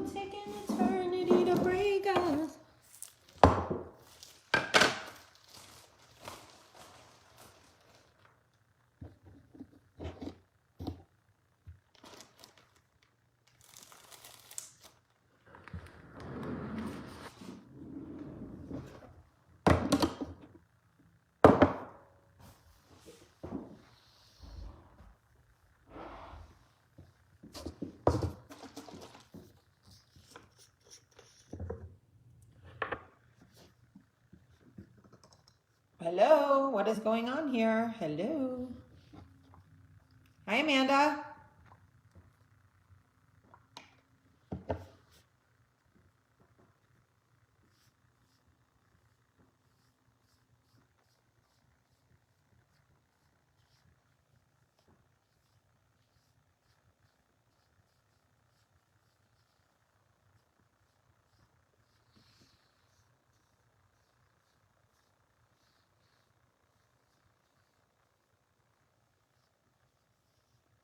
will take an eternity to break us. Hello, what is going on here? Hello. Hi, Amanda.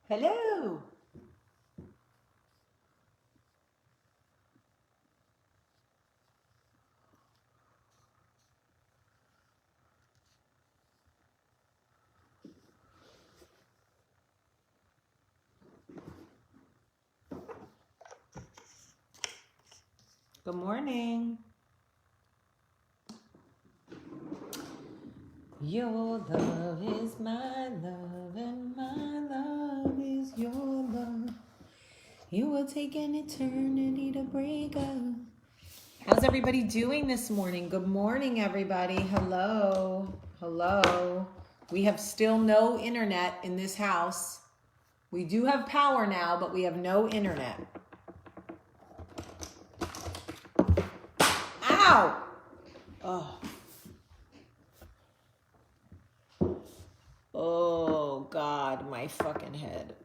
Hello. Good morning. Your love is my love, and my love is your love. You will take an eternity to break us. How's everybody doing this morning? Good morning, everybody. Hello. Hello. We have still no internet in this house. We do have power now, but we have no internet. Ow! Oh. Oh, God, my fucking head.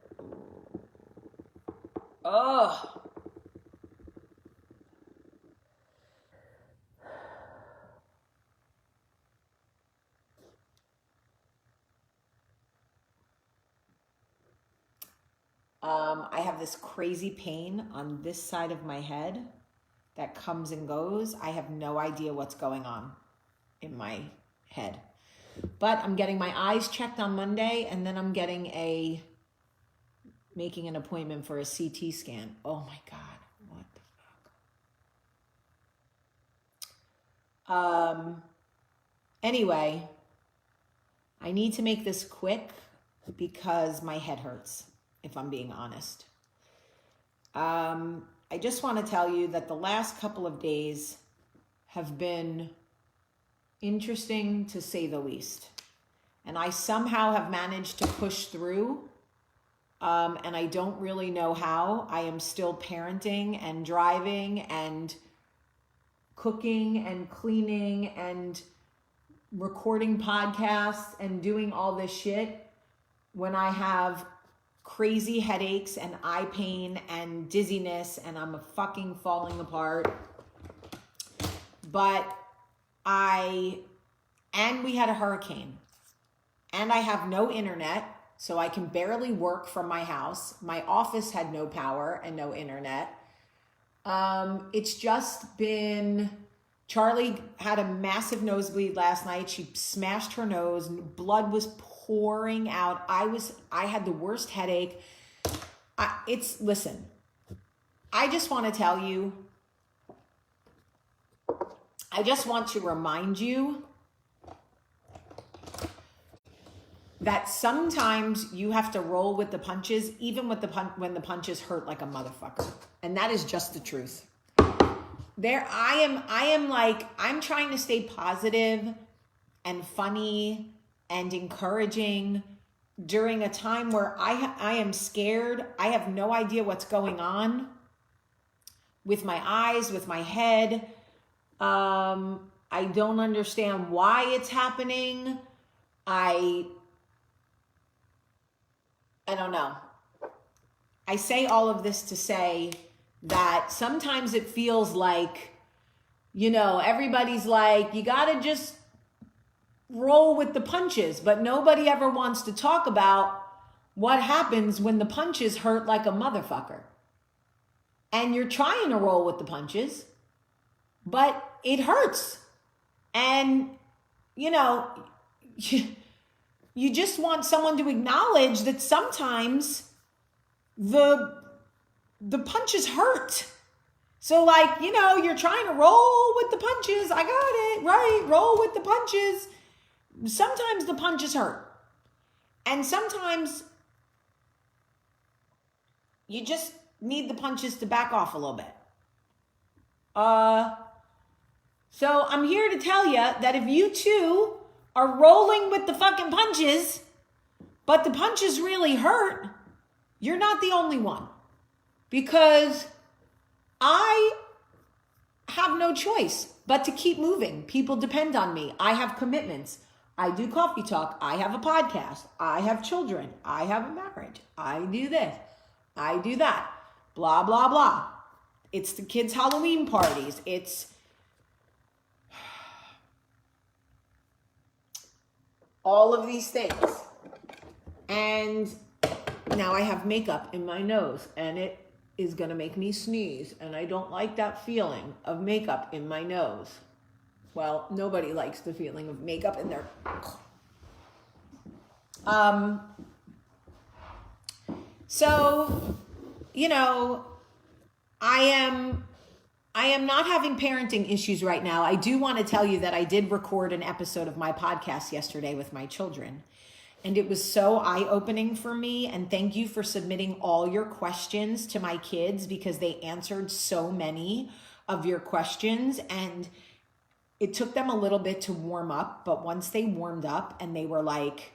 Oh. I have this crazy pain on this side of my head that comes and goes. I have no idea what's going on in my head. But I'm getting my eyes checked on Monday, and then I'm making an appointment for a CT scan. Oh my God, what the fuck? Anyway, I need to make this quick because my head hurts, if I'm being honest. I just want to tell you that the last couple of days have been interesting to say the least. And I somehow have managed to push through, and I don't really know how. I am still parenting and driving and cooking and cleaning and recording podcasts and doing all this shit when I have crazy headaches and eye pain and dizziness and I'm fucking falling apart. And we had a hurricane and I have no internet, so I can barely work from my house. My office had no power and no internet. It's just been, Charlie had a massive nosebleed last night. She smashed her nose, blood was pouring out. I had the worst headache. Listen, I just want to tell you, I just want to remind you that sometimes you have to roll with the punches, even with when the punches hurt like a motherfucker. And that is just the truth. I'm trying to stay positive and funny and encouraging during a time where I am scared. I have no idea what's going on with my eyes, with my head. I don't understand why it's happening. I don't know. I say all of this to say that sometimes it feels like, everybody's like, you gotta just roll with the punches, but nobody ever wants to talk about what happens when the punches hurt like a motherfucker. and you're trying to roll with the punches, but it hurts. And, you know, you just want someone to acknowledge that sometimes the punches hurt. So like, you know, you're trying to roll with the punches. I got it, right? Roll with the punches. Sometimes the punches hurt. And sometimes you just need the punches to back off a little bit. So I'm here to tell you that if you too are rolling with the fucking punches, but the punches really hurt, you're not the only one. Because I have no choice but to keep moving. People depend on me. I have commitments. I do coffee talk. I have a podcast. I have children. I have a marriage. I do this. I do that. Blah, blah, blah. It's the kids' Halloween parties. It's all of these things. And now I have makeup in my nose, and it is going to make me sneeze. And I don't like that feeling of makeup in my nose. Well, nobody likes the feeling of makeup in their... So, you know, I am not having parenting issues right now. I do want to tell you that I did record an episode of my podcast yesterday with my children. And it was so eye-opening for me. And thank you for submitting all your questions to my kids, because they answered so many of your questions. And it took them a little bit to warm up. But once they warmed up and they were like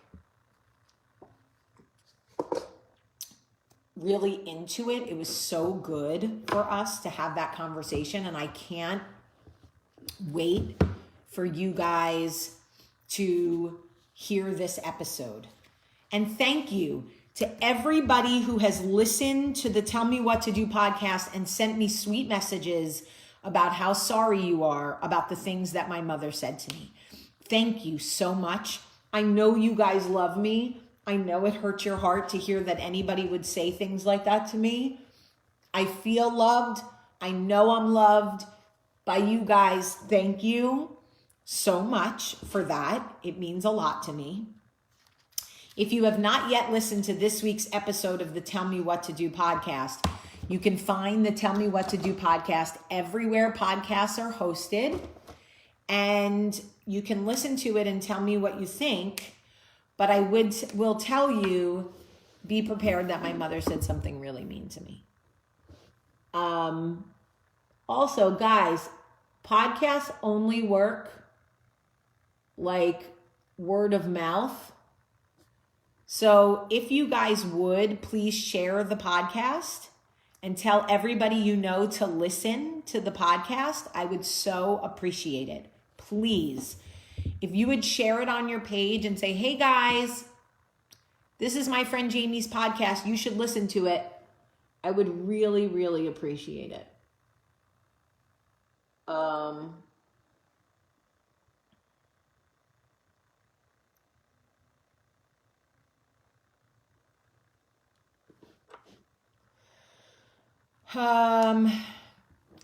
really into it, it was so good for us to have that conversation. And I can't wait for you guys to hear this episode. And thank you to everybody who has listened to the Tell Me What to Do podcast and sent me sweet messages about how sorry you are about the things that my mother said to me. Thank you so much. I know you guys love me. I know it hurts your heart to hear that anybody would say things like that to me. I feel loved. I know I'm loved by you guys. Thank you so much for that. It means a lot to me. If you have not yet listened to this week's episode of the Tell Me What to Do podcast, you can find the Tell Me What to Do podcast everywhere podcasts are hosted, and you can listen to it and tell me what you think. But I will tell you, be prepared that my mother said something really mean to me. Also, guys, podcasts only work like word of mouth. So if you guys would, please share the podcast and tell everybody you know to listen to the podcast. I would so appreciate it. Please. If you would share it on your page and say, hey guys, this is my friend Jamie's podcast. You should listen to it. I would really, really appreciate it.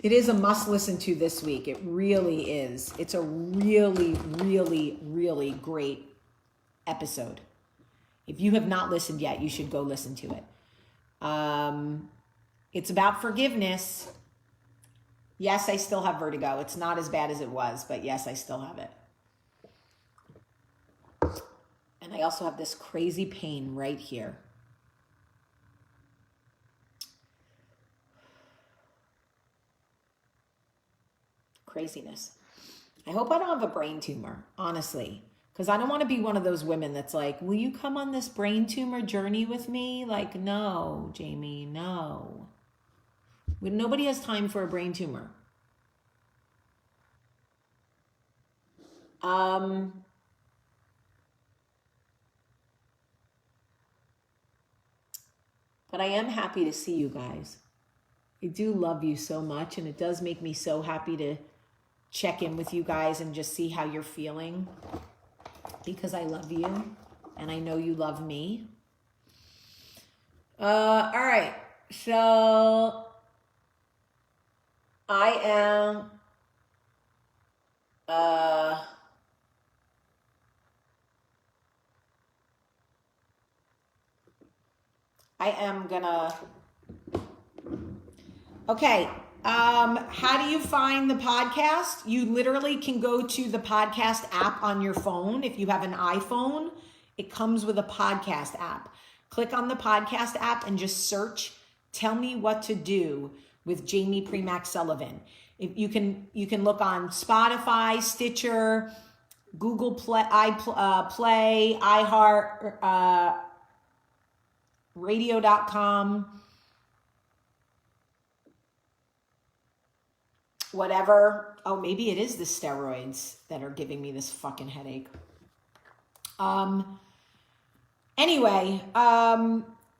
It is a must listen to this week. It really is. It's a really, really, really great episode. If you have not listened yet, you should go listen to it. It's about forgiveness. Yes, I still have vertigo. It's not as bad as it was, but yes, I still have it. And I also have this crazy pain right here. Craziness. I hope I don't have a brain tumor, honestly, because I don't want to be one of those women that's like, will you come on this brain tumor journey with me? Like, no, Jamie, no. Nobody has time for a brain tumor. But I am happy to see you guys. I do love you so much, and it does make me so happy to check in with you guys and just see how you're feeling, because I love you and I know you love me. All right. So I am gonna, okay. How do you find the podcast? You literally can go to the podcast app on your phone. If you have an iPhone, it comes with a podcast app. Click on the podcast app and just search Tell Me What to Do with Jamie Premack Sullivan. If you can look on Spotify, Stitcher, Google Play, Play, iHeart, radio.com, whatever. Oh, maybe it is the steroids that are giving me this fucking headache. Anyway,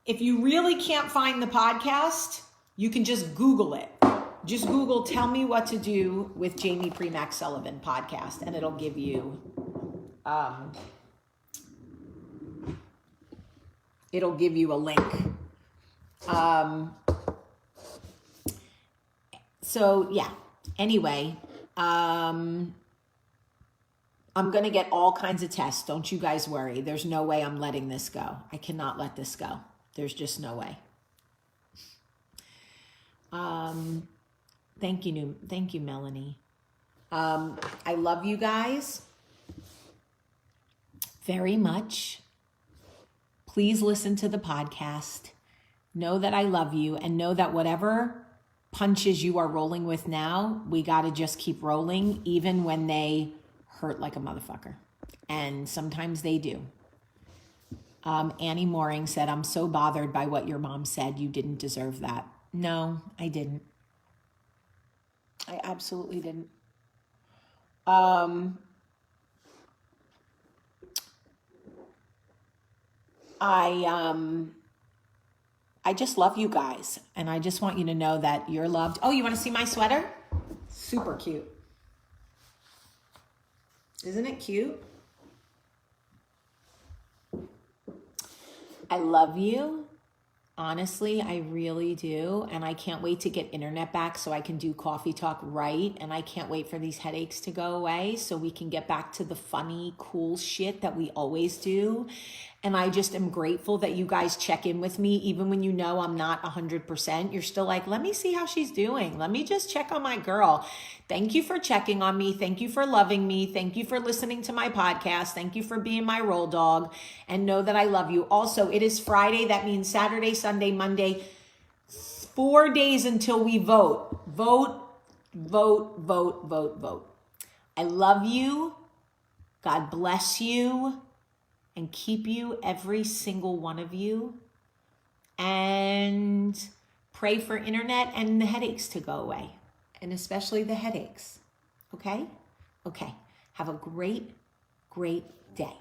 if you really can't find the podcast, you can just Google it. Just Google Tell Me What to Do with Jamie Premack Sullivan podcast, and it'll give you, a link. So yeah, anyway, I'm going to get all kinds of tests. Don't you guys worry. There's no way I'm letting this go. I cannot let this go. There's just no way. Thank you, Melanie. I love you guys very much. Please listen to the podcast. Know that I love you, and know that whatever punches you are rolling with now, we got to just keep rolling, even when they hurt like a motherfucker. And sometimes they do. Annie Mooring said, I'm so bothered by what your mom said. You didn't deserve that. No, I didn't. I absolutely didn't. I just love you guys, and I just want you to know that you're loved. Oh, you want to see my sweater? Super cute. Isn't it cute? I love you. Honestly, I really do. And I can't wait to get internet back so I can do Coffee Talk right. And I can't wait for these headaches to go away so we can get back to the funny, cool shit that we always do. And I just am grateful that you guys check in with me, even when you know I'm not 100%. You're still like, let me see how she's doing. Let me just check on my girl. Thank you for checking on me. Thank you for loving me. Thank you for listening to my podcast. Thank you for being my roll dog. And know that I love you. Also, it is Friday. That means Saturday, Sunday, Monday, 4 days until we vote. Vote, vote, vote, vote, vote. I love you. God bless you. And keep you, every single one of you. And pray for internet and the headaches to go away. And especially the headaches. Okay? Okay. Have a great, great day.